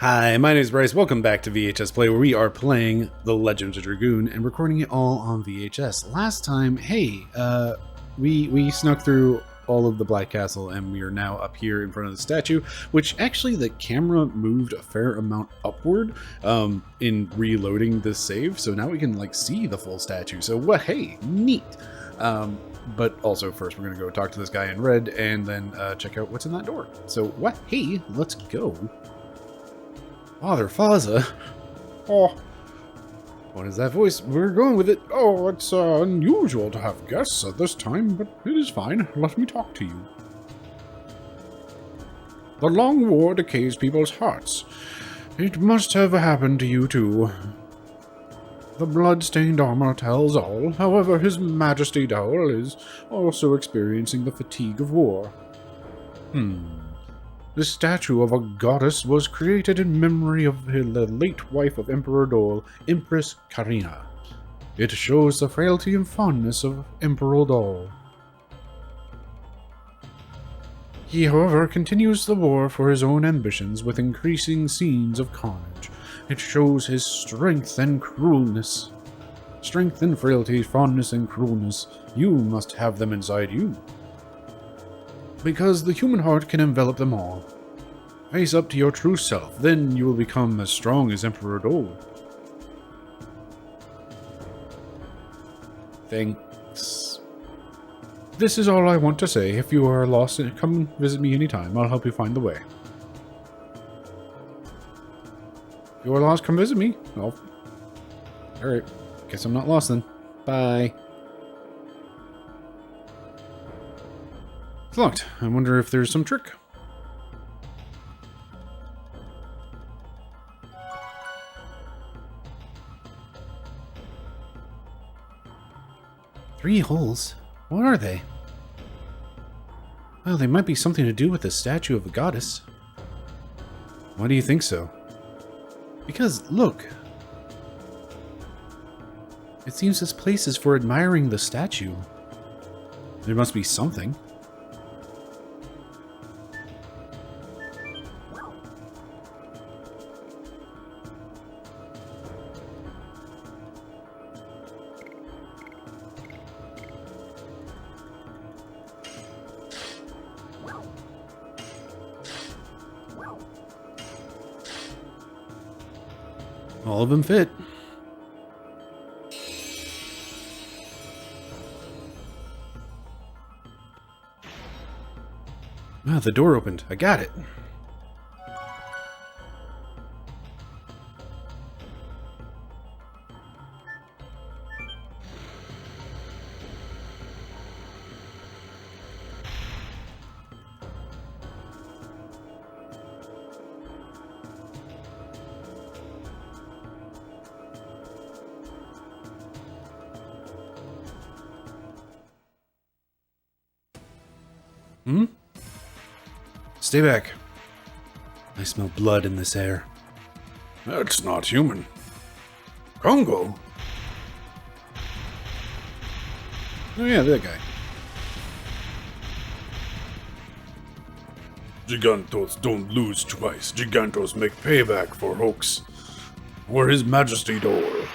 Hi, my name is Bryce. Welcome back to VHS Play, where we are playing The Legend of Dragoon and recording it all on VHS. Last time, we snuck through all of the Black Castle, and we are now up here in front of the statue, which actually the camera moved a fair amount upward in reloading this save, so now we can like see the full statue. So hey, neat. But also first we're going to go talk to this guy in red and then check out what's in that door. So hey, let's go. Father Faza? Oh, what is that voice? We're going with it. Oh, it's unusual to have guests at this time, but it is fine. Let me talk to you. The long war decays people's hearts. It must have happened to you too. The blood-stained armor tells all. However, His Majesty Doel is also experiencing the fatigue of war. The statue of a goddess was created in memory of the late wife of Emperor Doel, Empress Karina. It shows the frailty and fondness of Emperor Doel. He, however, continues the war for his own ambitions with increasing scenes of carnage. It shows his strength and cruelness. Strength and frailty, fondness and cruelness, you must have them inside you. Because the human heart can envelop them all. Face up to your true self, then you will become as strong as Emperor Doel. Thanks. This is all I want to say. If you are lost, come visit me anytime. I'll help you find the way. If you are lost, come visit me. Oh. Alright. Guess I'm not lost then. Bye. It's locked. I wonder if there's some trick. Three holes? What are they? Well, they might be something to do with the statue of a goddess. Why do you think so? Because, look. It seems this place is for admiring the statue. There must be something. All of them fit. Ah, the door opened. I got it. Stay back. I smell blood in this air. That's not human. Congo? Oh yeah, that guy. Gigantos don't lose twice. Gigantos make payback for hoax. For His Majesty Doel.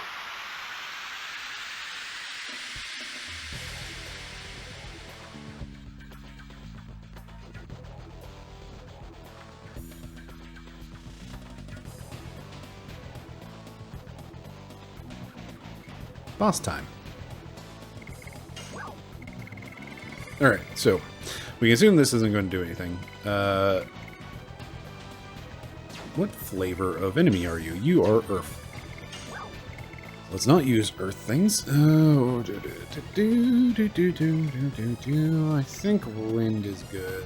Boss time. Alright, so we can assume this isn't going to do anything. What flavor of enemy are you? You are Earth. Let's not use Earth things. Oh, I think wind is good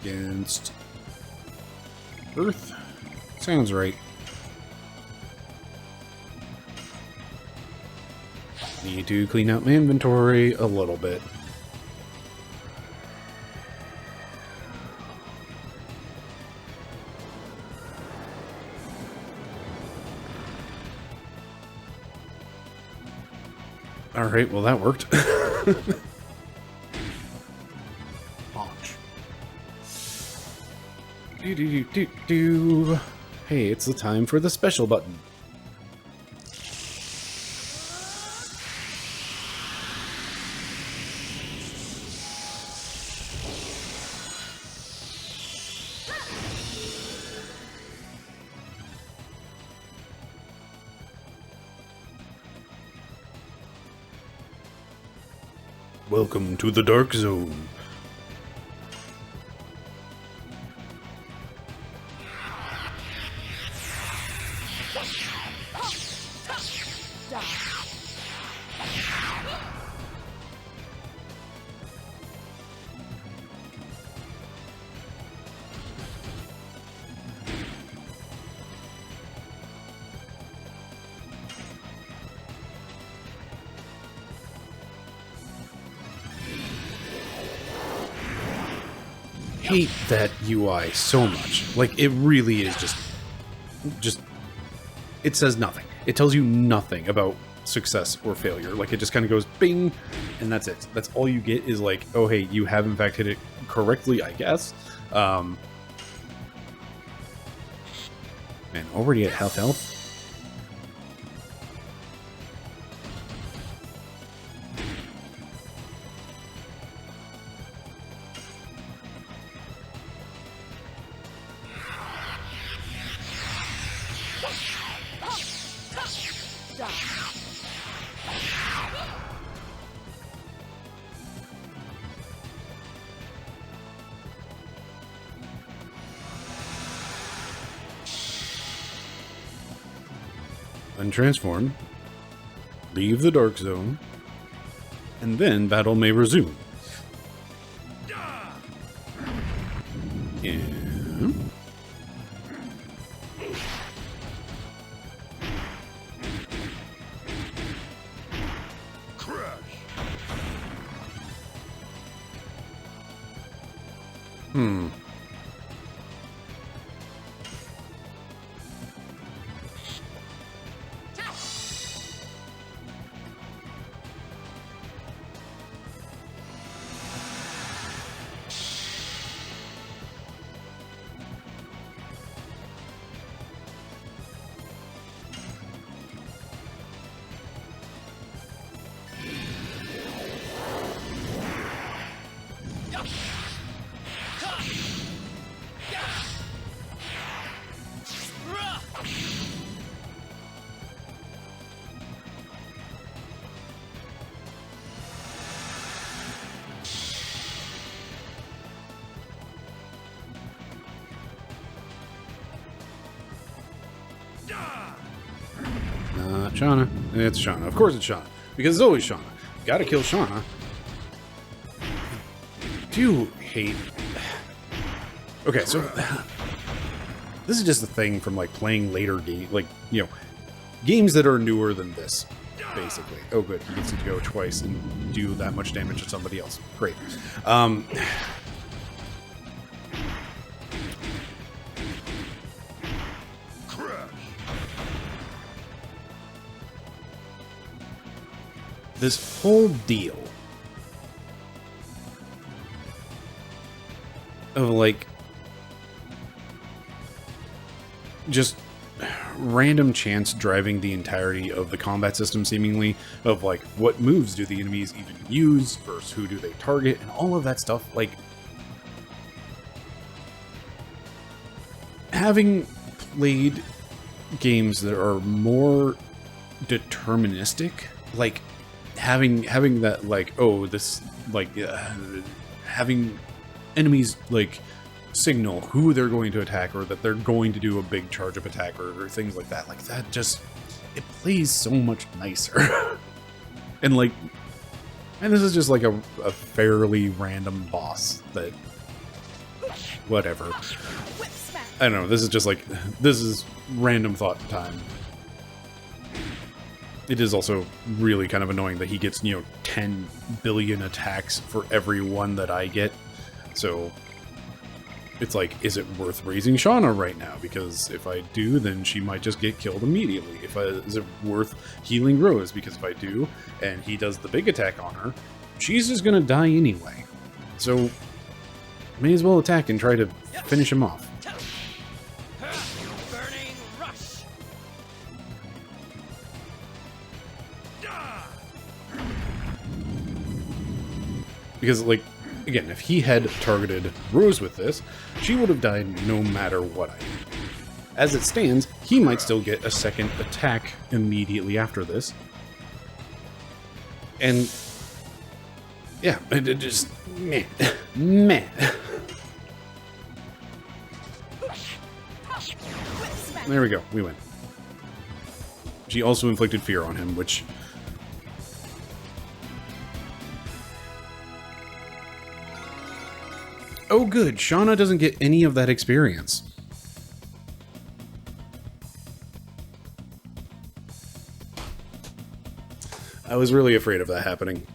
against Earth. Sounds right. Need to clean out my inventory a little bit. Alright, well that worked. Launch. Do. Hey, it's the time for the special button. Welcome to the Dark Zone. Hate that UI so much. Like, it really is just it says nothing. It tells you nothing about success or failure. Like, it just kind of goes bing, and that's it. That's all you get is like, oh hey, you have in fact hit it correctly, I guess. Man, already at health. Untransform, leave the Dark Zone, and then battle may resume. Yeah. Shauna. It's Shauna. Of course it's Shauna. Because it's always Shauna. Gotta kill Shauna. Do you hate... Okay, so... This is just a thing from, like, playing later games. Like, you know, games that are newer than this, basically. Oh, good. He gets to go twice and do that much damage to somebody else. Great. This whole deal of, like, just random chance driving the entirety of the combat system, seemingly, of, like, what moves do the enemies even use versus who do they target, and all of that stuff, like, having played games that are more deterministic, like, having that, like, oh, this, like, having enemies, like, signal who they're going to attack, or that they're going to do a big charge up attack, or things like that just, it plays so much nicer. And, like, and this is just, like, a fairly random boss that, whatever. I don't know, this is just, like, this is random thought time. It is also really kind of annoying that he gets, you know, 10 billion attacks for every one that I get. So it's like, is it worth raising Shauna right now? Because if I do, then she might just get killed immediately. Is it worth healing Rose? Because if I do, and he does the big attack on her, she's just gonna die anyway. So may as well attack and try to finish him off. Because, like, again, if he had targeted Rose with this, she would have died no matter what I did. As it stands, he might still get a second attack immediately after this. And, yeah, it just, man. There we go, we win. She also inflicted fear on him, which... Oh good, Shauna doesn't get any of that experience. I was really afraid of that happening.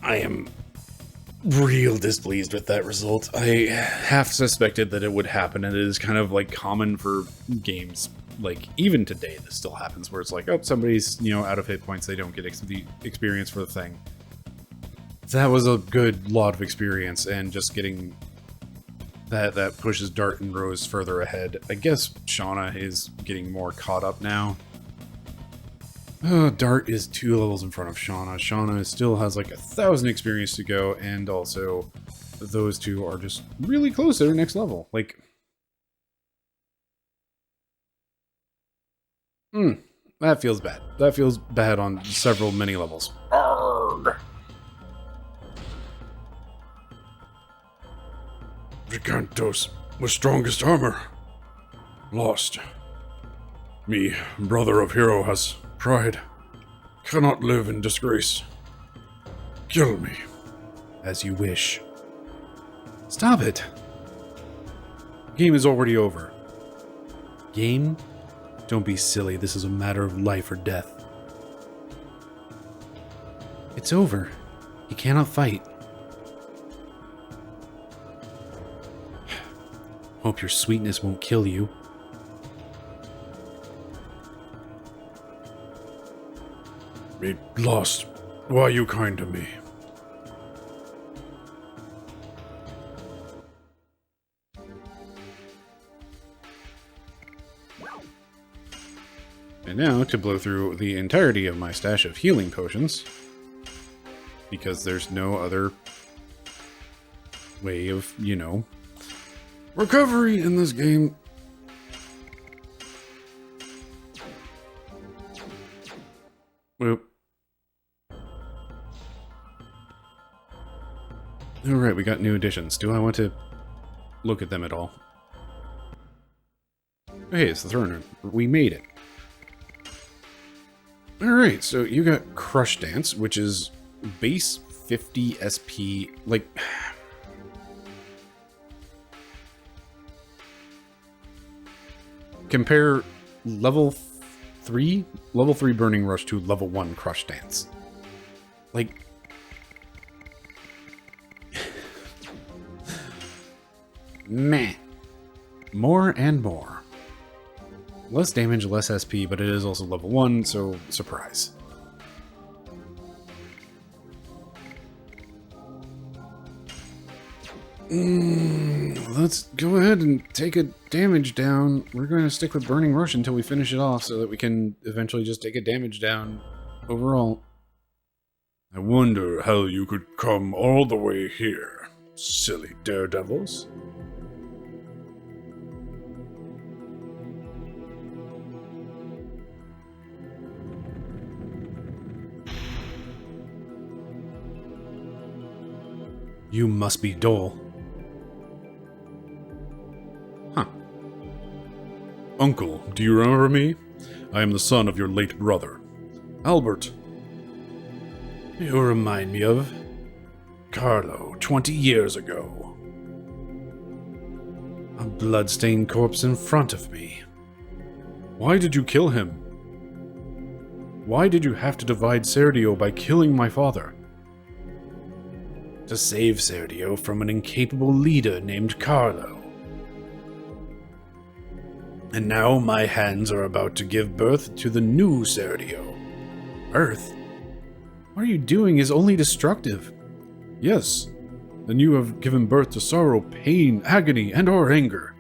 I am real displeased with that result. I half suspected that it would happen, and it is kind of like common for games. Like, even today, this still happens, where it's like, oh, somebody's, you know, out of hit points, they don't get the experience for the thing. That was a good lot of experience, and just getting that pushes Dart and Rose further ahead. I guess Shauna is getting more caught up now. Dart is 2 levels in front of Shauna. Shauna still has like 1,000 experience to go, and also those two are just really close to their next level. Like, that feels bad. That feels bad on many levels. Arrgh. Vicantos, with strongest armor. Lost. Me, brother of hero, has pride. Cannot live in disgrace. Kill me. As you wish. Stop it. Game is already over. Game? Don't be silly. This is a matter of life or death. It's over. You cannot fight. Hope your sweetness won't kill you. Be lost. Why are you kind to me? And now to blow through the entirety of my stash of healing potions, because there's no other way of, you know, recovery in this game. Whoop. Alright, we got new additions. Do I want to look at them at all? Hey, it's the throne room. We made it. Alright, so you got Crush Dance, which is base 50 SP, like... Compare level 3 Burning Rush to level 1 Crush Dance. Like... Meh. More and more. Less damage, less SP, but it is also level 1, so surprise. Let's go ahead and take a damage down. We're going to stick with Burning Rush until we finish it off so that we can eventually just take a damage down overall. I wonder how you could come all the way here, silly daredevils. You must be Doel. Huh. Uncle, do you remember me? I am the son of your late brother, Albert. You remind me of Carlo, 20 years ago. A blood-stained corpse in front of me. Why did you kill him? Why did you have to divide Sergio by killing my father? To save Sergio from an incapable leader named Carlo. And now my hands are about to give birth to the new Sergio. Birth? What are you doing is only destructive. Yes, then you have given birth to sorrow, pain, agony, and or anger.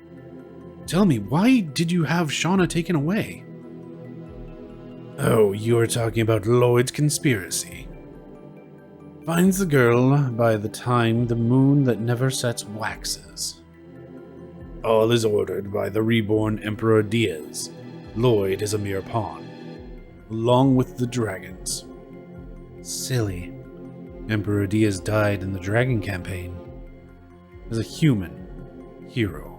Tell me, why did you have Shauna taken away? Oh, you're talking about Lloyd's conspiracy. Finds the girl by the time the moon that never sets waxes. All is ordered by the reborn Emperor Diaz. Lloyd is a mere pawn, along with the dragons. Silly. Emperor Diaz died in the dragon campaign as a human hero.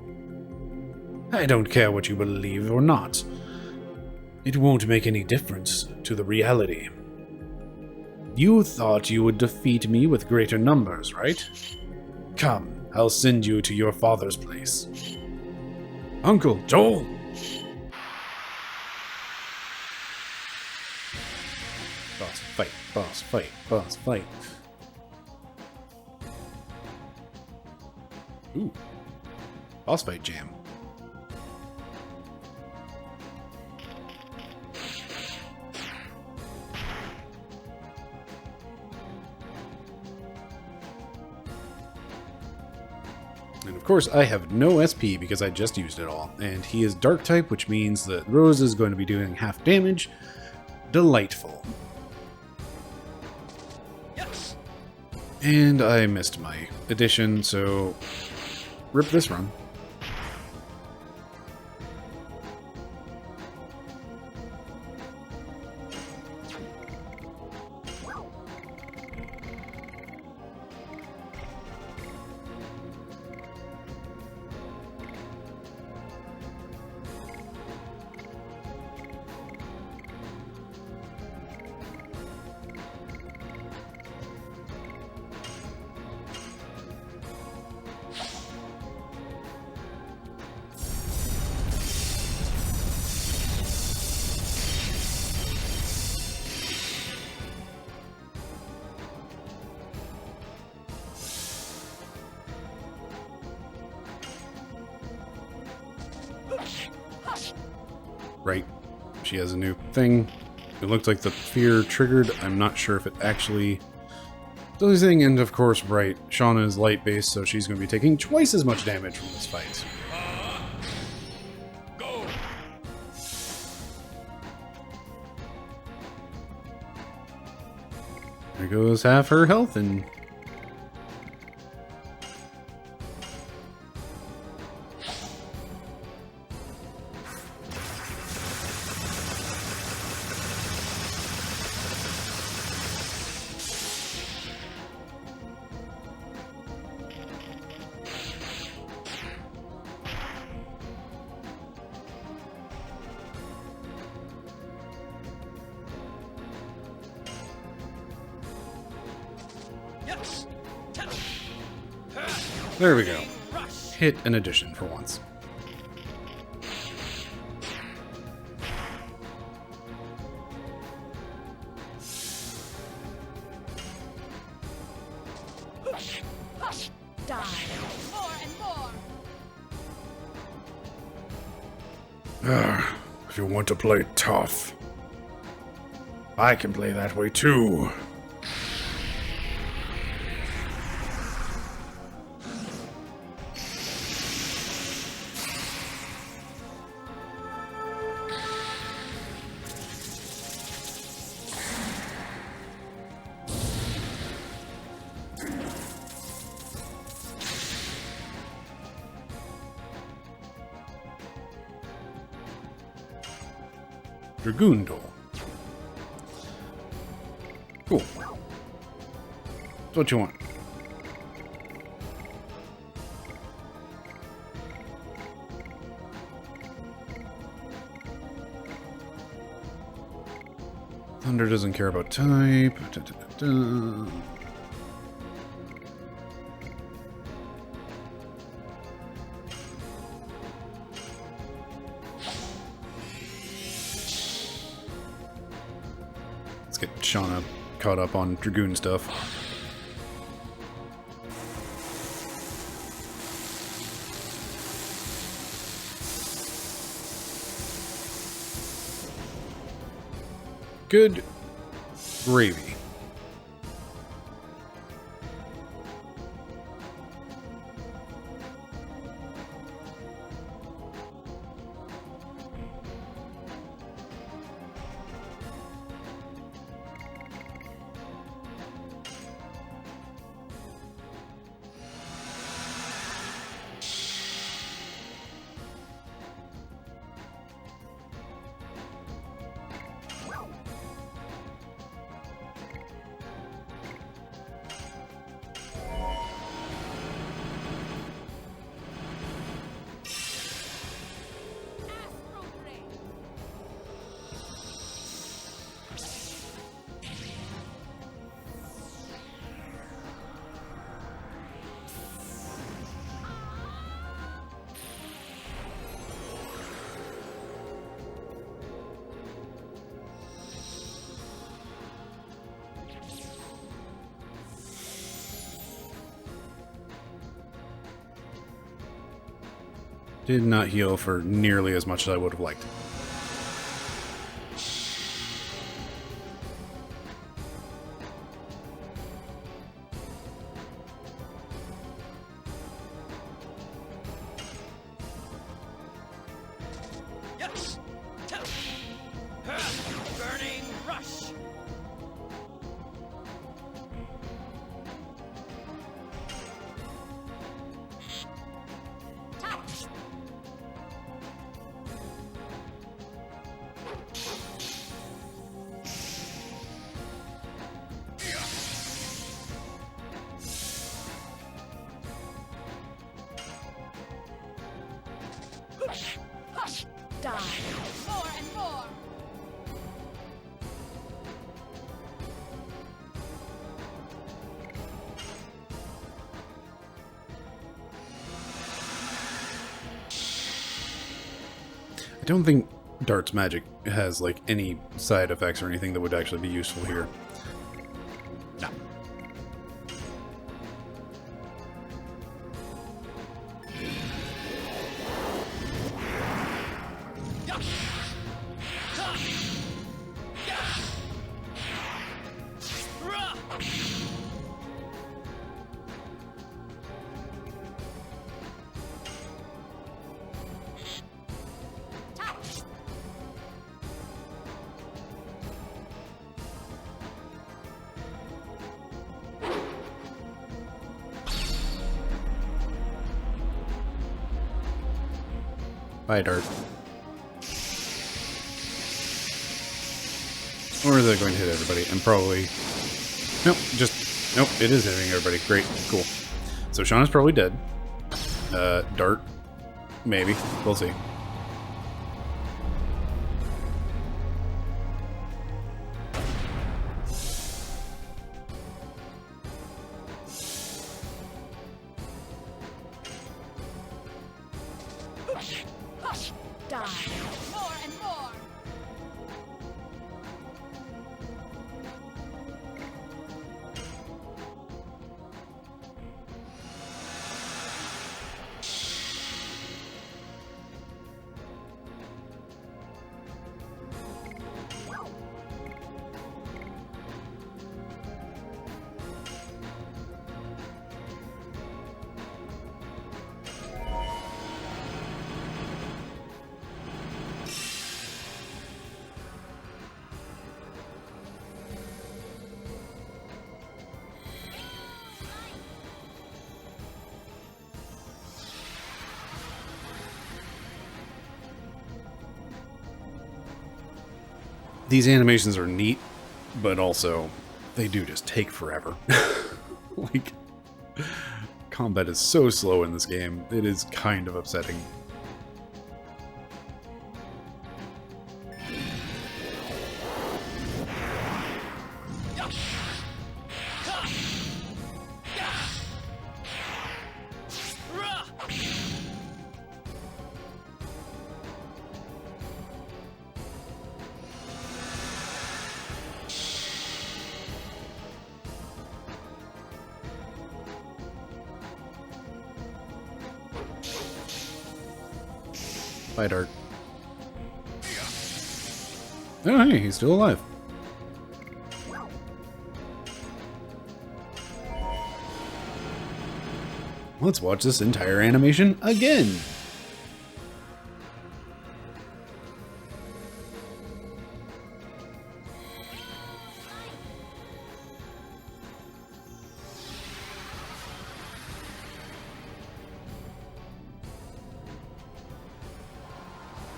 I don't care what you believe or not. It won't make any difference to the reality. You thought you would defeat me with greater numbers, right? Come, I'll send you to your father's place. Uncle Doel! Boss fight, boss fight, boss fight. Ooh. Boss fight jam. And of course, I have no SP because I just used it all. And he is dark type, which means that Rose is going to be doing half damage. Delightful. Yes. And I missed my addition, so rip this run. Right. She has a new thing. It looks like the fear triggered. I'm not sure if it actually does anything. And of course, right, Shauna is light based, so she's going to be taking twice as much damage from this fight. Go. There goes half her health, and there we go. Hit an addition for once. Die. More and more. If you want to play tough, I can play that way too. Dragoon Doel. Cool. That's what you want. Thunder doesn't care about type. Let's get Shauna caught up on Dragoon stuff. Good gravy. Astral Ray. Did not heal for nearly as much as I would have liked. Yes. Burning rush. Touch. Die. More and more. I don't think Dart's magic has like any side effects or anything that would actually be useful here. No. Touch. Bye, Dart. Or is that going to hit everybody? And probably... Nope, just... Nope, it is hitting everybody. Great, cool. So Sean is probably dead. Dart, maybe. We'll see. Die. More and more. These animations are neat, but also they do just take forever. Like, combat is so slow in this game, it is kind of upsetting. Bye, Dart. Oh, hey, he's still alive. Let's watch this entire animation again.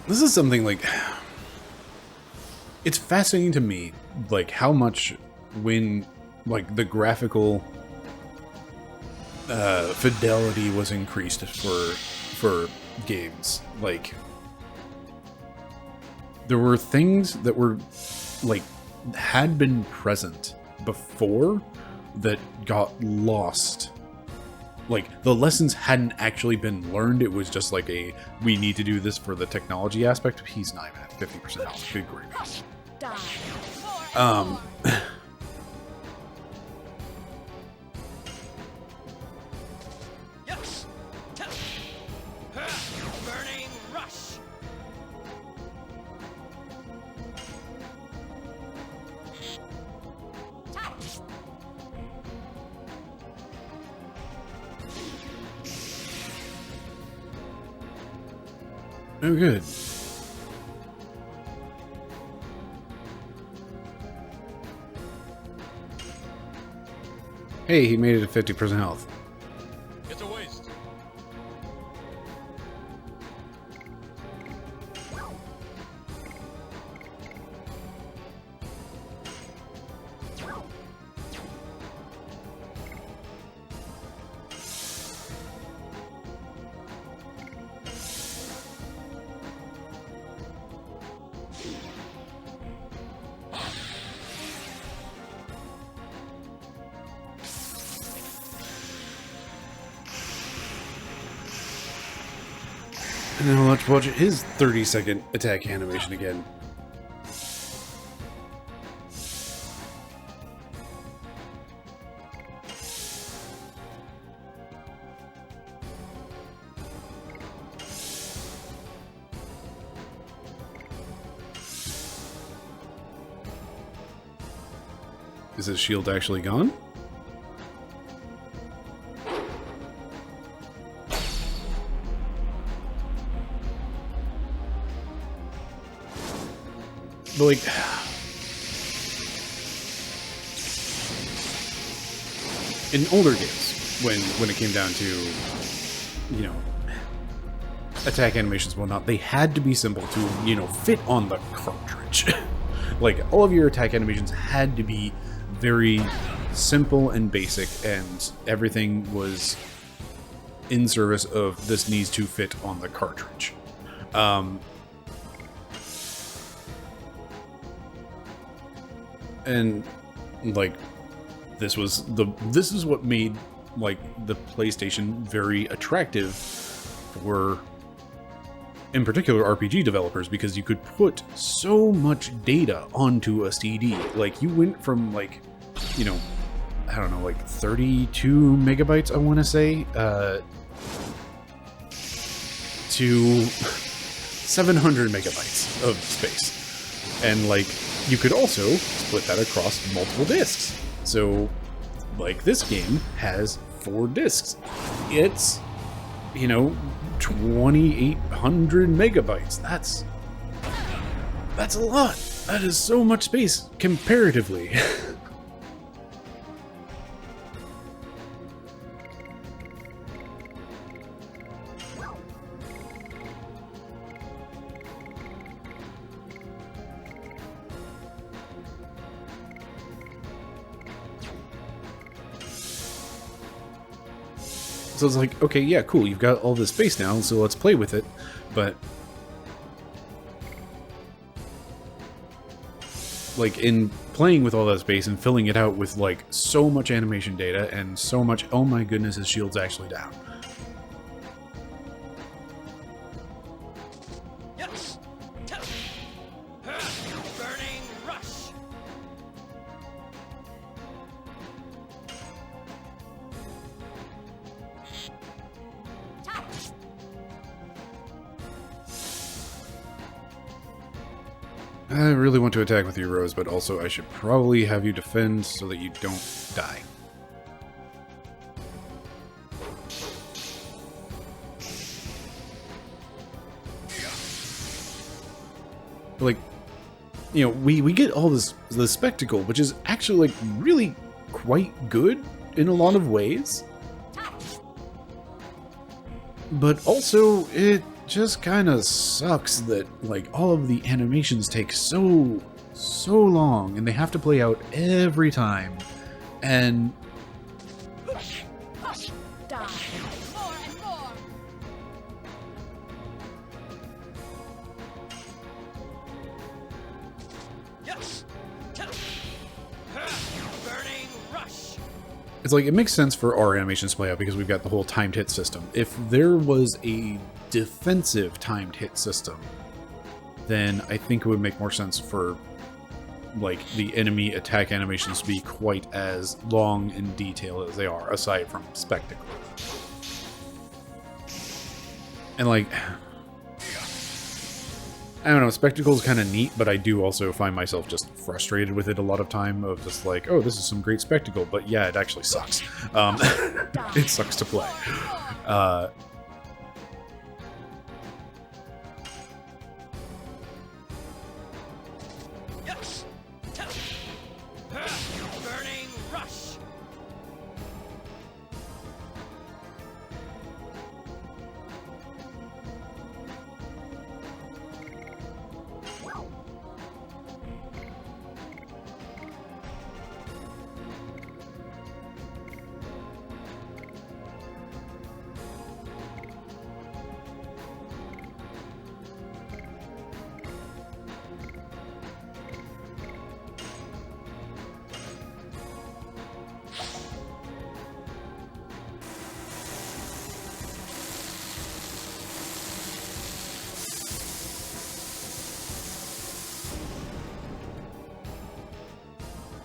This is something like, it's fascinating to me, like how much when like the graphical fidelity was increased for games. Like there were things that were like had been present before that got lost. Like, the lessons hadn't actually been learned. It was just like a, we need to do this for the technology aspect. He's not even at 50% health. Good grief. Die. More and more. Yes. Burning rush. Touch. Oh, good. Hey, he made it at 50% health. It's a waste. And now let's watch his 30-second attack animation again. Is his shield actually gone? But like, in older games, when it came down to, you know, attack animations and whatnot, they had to be simple to, you know, fit on the cartridge. Like, all of your attack animations had to be very simple and basic, and everything was in service of this needs to fit on the cartridge. And like this is what made like the PlayStation very attractive for, in particular, RPG developers, because you could put so much data onto a CD. Like, you went from, like, you know, I don't know, like 32 megabytes, I want to say, to 700 megabytes of space. And like, you could also split that across multiple discs. So, like, this game has 4 discs. It's, you know, 2,800 megabytes. That's a lot. That is so much space comparatively. So it's like, okay, yeah, cool, you've got all this space now, so let's play with it, but like, in playing with all that space and filling it out with like so much animation data and so much, oh my goodness, his shield's actually down. Yes. Burning rush. Touch. I really want to attack with you, Rose, but also I should probably have you defend so that you don't die. like, you know, we get all this spectacle, which is actually like really quite good in a lot of ways. But also, it just kind of sucks that like all of the animations take so long, and they have to play out every time. And Die. More and more. Yes. Burning rush. it's like, it makes sense for our animations to play out because we've got the whole timed hit system. If there was a defensive timed hit system, then I think it would make more sense for like the enemy attack animations to be quite as long and detailed as they are, aside from spectacle. And like, I don't know, spectacle is kind of neat, but I do also find myself just frustrated with it a lot of time, of just like, oh, this is some great spectacle, but yeah, it actually sucks. It sucks to play. Yes. Burning rush.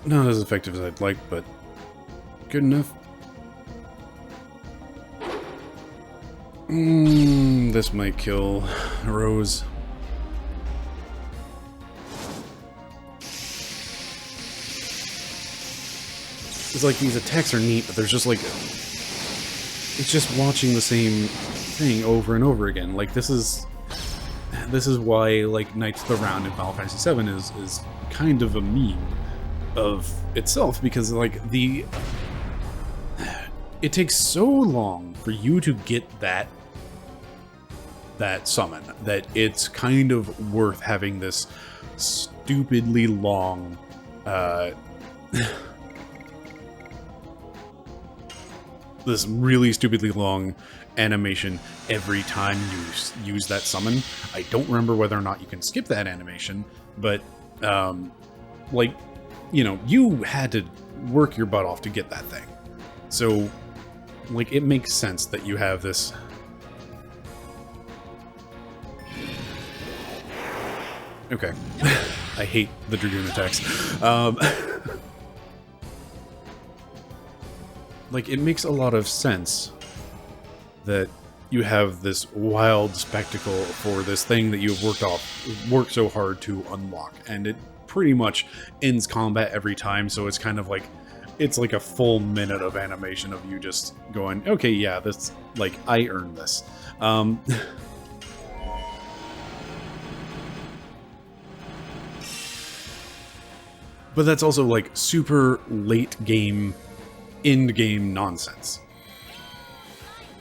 Not as effective as I'd like, but good enough. This might kill Rose. It's like these attacks are neat, but there's just like, it's just watching the same thing over and over again. Like this is why like Knights of the Round in Final Fantasy VII is kind of a meme of itself, because like it takes so long for you to get that summon that it's kind of worth having this stupidly long this really stupidly long animation every time you use that summon. I don't remember whether or not you can skip that animation, but like, you know, you had to work your butt off to get that thing. So, like, it makes sense that you have this. Okay. I hate the Dragoon attacks. Like, it makes a lot of sense that you have this wild spectacle for this thing that you've worked so hard to unlock, and it pretty much ends combat every time, so it's kind of like, it's like a full minute of animation of you just going, okay, yeah, this, like, I earned this. But that's also like super late game, end game nonsense.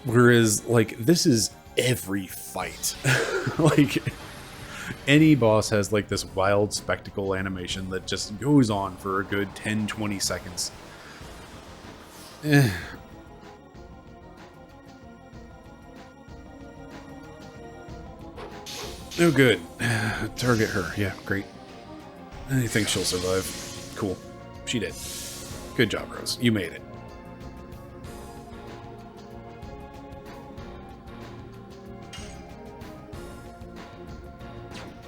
Whereas, like, this is every fight. Like, any boss has like this wild spectacle animation that just goes on for a good 10-20 seconds. Oh, good. Target her. Yeah, great. I think she'll survive. Cool. She did. Good job, Rose. You made it.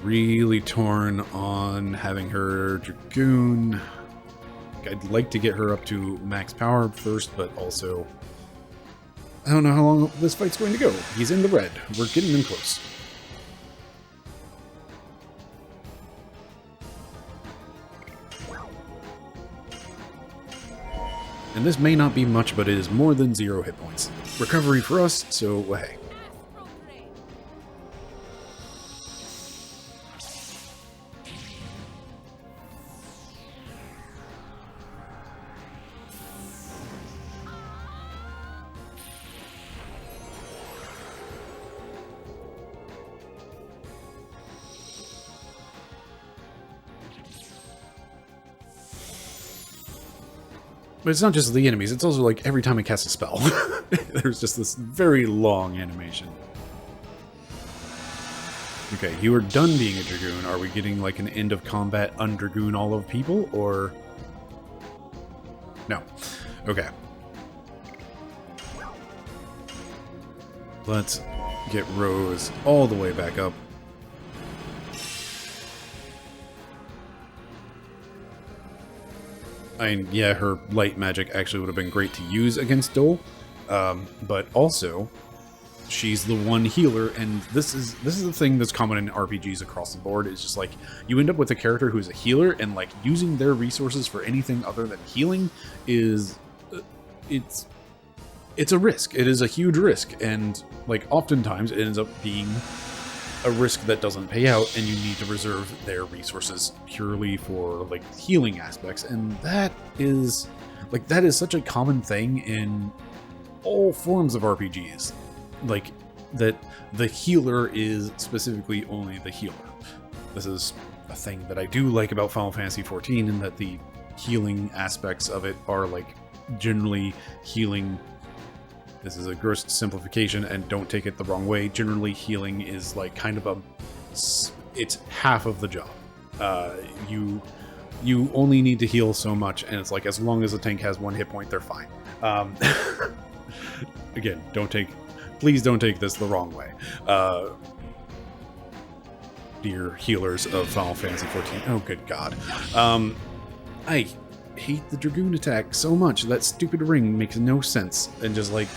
Really torn on having her Dragoon. I'd like to get her up to max power first, but also I don't know how long this fight's going to go. He's in the red. We're getting him close. And this may not be much, but it is more than 0 hit points. Recovery for us, so hey. But it's not just the enemies, it's also like every time I cast a spell. There's just this very long animation. Okay, you are done being a Dragoon. Are we getting like an end of combat un-Dragoon all of people, or... No. Okay. Let's get Rose all the way back up. I mean, yeah, her light magic actually would have been great to use against Doel, but also, she's the one healer, and this is the thing that's common in RPGs across the board. It's just like you end up with a character who's a healer, and like using their resources for anything other than healing is it's a risk. It is a huge risk, and like oftentimes it ends up being a risk that doesn't pay out, and you need to reserve their resources purely for like healing aspects, and that is such a common thing in all forms of RPGs. Like that the healer is specifically only the healer. This is a thing that I do like about Final Fantasy XIV, in that the healing aspects of it are like generally healing. This is a gross simplification, and don't take it the wrong way. Generally, healing is like kind of it's half of the job. You only need to heal so much, and it's like as long as the tank has 1 hit point, they're fine. Again, please don't take this the wrong way. Dear healers of Final Fantasy XIV. Oh, good God. I hate the Dragoon attack so much. That stupid ring makes no sense. And just like...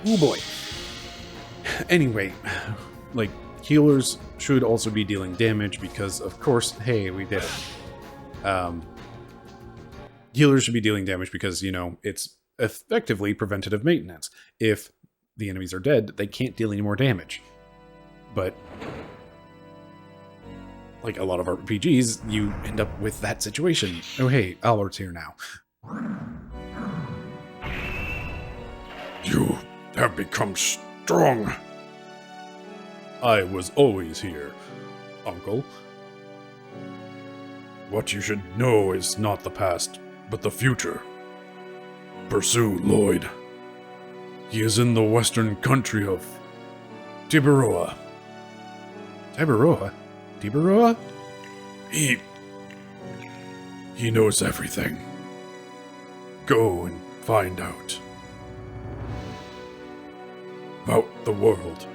Oh boy. Anyway, like, healers should also be dealing damage because, of course, hey, we did it. Healers should be dealing damage because, you know, it's effectively preventative maintenance. If the enemies are dead, they can't deal any more damage. But... like a lot of RPGs, you end up with that situation. Oh hey, Albert's here now. You have become strong. I was always here, Uncle. What you should know is not the past, but the future. Pursue Lloyd. He is in the western country of Tiburoa. Tiburoa? Tiburoa? He knows everything. Go and find out. About the world.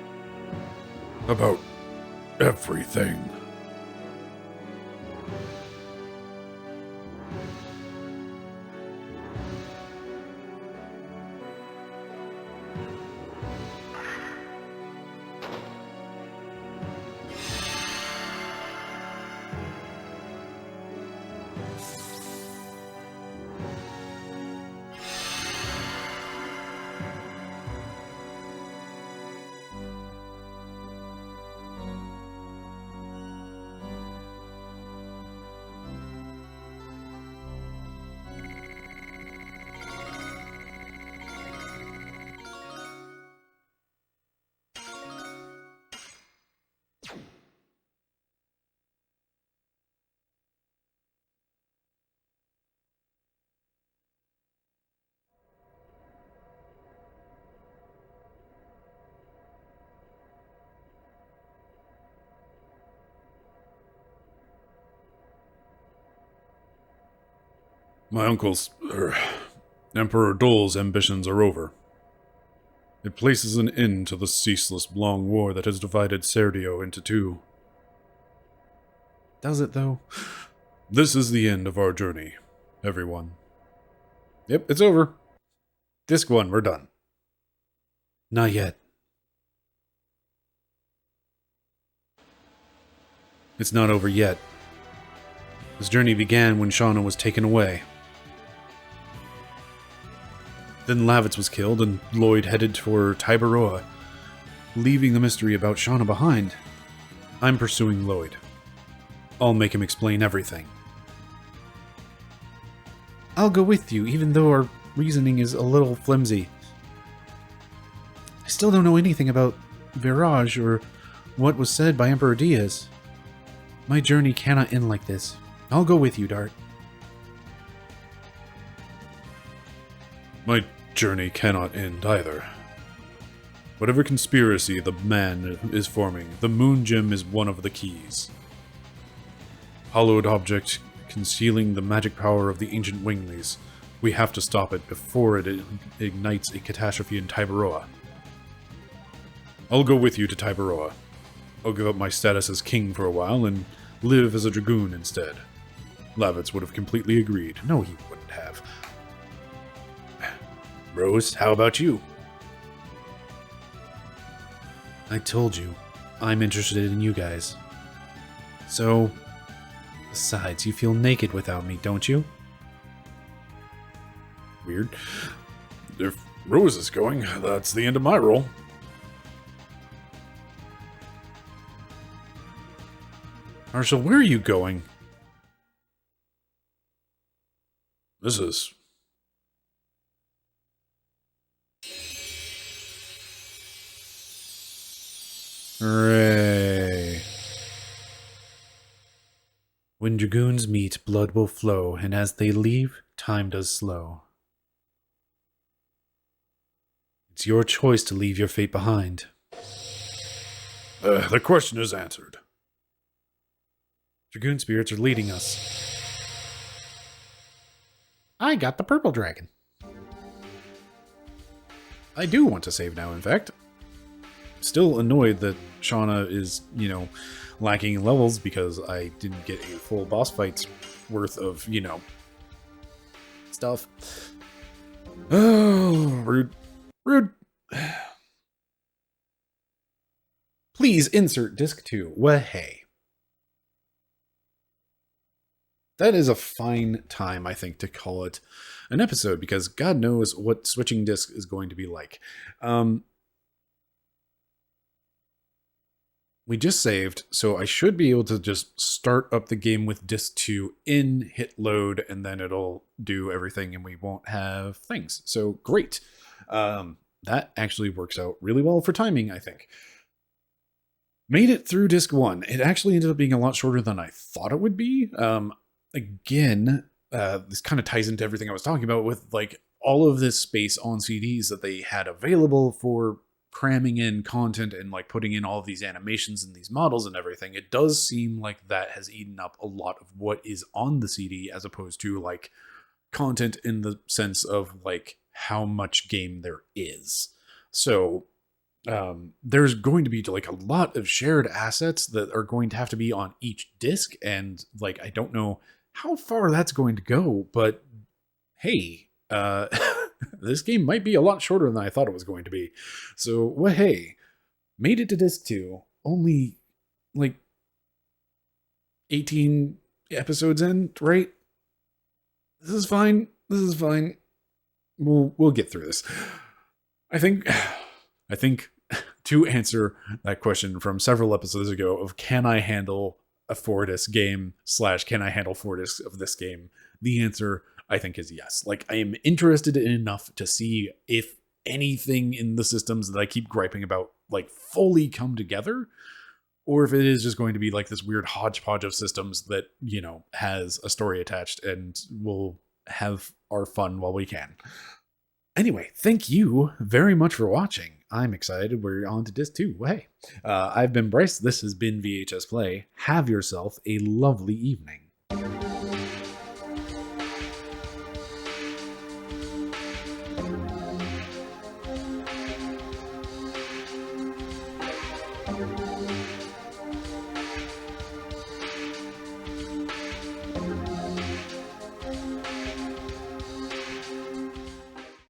About everything. My uncle's, Emperor Doel's ambitions are over. It places an end to the ceaseless long war that has divided Serdio into two. Does it, though? This is the end of our journey, everyone. Yep, it's over. Disc 1, we're done. Not yet. It's not over yet. This journey began when Shauna was taken away. Then Lavitz was killed, and Lloyd headed for Tiburoa, leaving the mystery about Shauna behind. I'm pursuing Lloyd. I'll make him explain everything. I'll go with you, even though our reasoning is a little flimsy. I still don't know anything about Virage or what was said by Emperor Diaz. My journey cannot end like this. I'll go with you, Dart. My journey cannot end either. Whatever conspiracy the man is forming, the moon gem is one of the keys. Hollowed object concealing the magic power of the ancient Winglies. We have to stop it before it ignites a catastrophe in Tiberoa. I'll go with you to Tiberoa. I'll give up my status as king for a while and live as a dragoon instead. Lavitz would have completely agreed. No, he wouldn't have. Rose, how about you? I told you, I'm interested in you guys. So, besides, you feel naked without me, don't you? Weird. If Rose is going, that's the end of my role. Marshall, where are you going? This is... Hooray. When dragoons meet, blood will flow, and as they leave, time does slow. It's your choice to leave your fate behind. The question is answered. Dragoon spirits are leading us. I got the purple dragon. I do want to save now, in fact. Still annoyed that Shauna is, lacking in levels because I didn't get a full boss fight's worth of, stuff. Oh, rude. Rude. Please insert disc 2. Wahey. That is a fine time, I think, to call it an episode, because God knows what switching disc is going to be like. We just saved, so I should be able to just start up the game with disc 2 in, hit load, and then it'll do everything and we won't have things. So great. That actually works out really well for timing, I think. Made it through disc 1. It actually ended up being a lot shorter than I thought it would be. Again, this kind of ties into everything I was talking about with all of this space on CDs that they had available for cramming in content and putting in all of these animations and these models and everything. It does seem like that has eaten up a lot of what is on the CD, as opposed to content in the sense of how much game there is. So there's going to be a lot of shared assets that are going to have to be on each disc, and I don't know how far that's going to go, but hey, this game might be a lot shorter than I thought it was going to be. So, well, hey, made it to disc 2, only 18 episodes in, right? This is fine. This is fine. We'll get through this. I think to answer that question from several episodes ago of can I handle a 4-disc game / can I handle 4 discs of this game, the answer I think is yes. I am interested in enough to see if anything in the systems that I keep griping about fully come together, or if it is just going to be this weird hodgepodge of systems that has a story attached, and we'll have our fun while we can. Anyway, thank you very much for watching. I'm excited. We're on to disc 2. Well, hey, I've been Bryce. This has been VHS Play. Have yourself a lovely evening.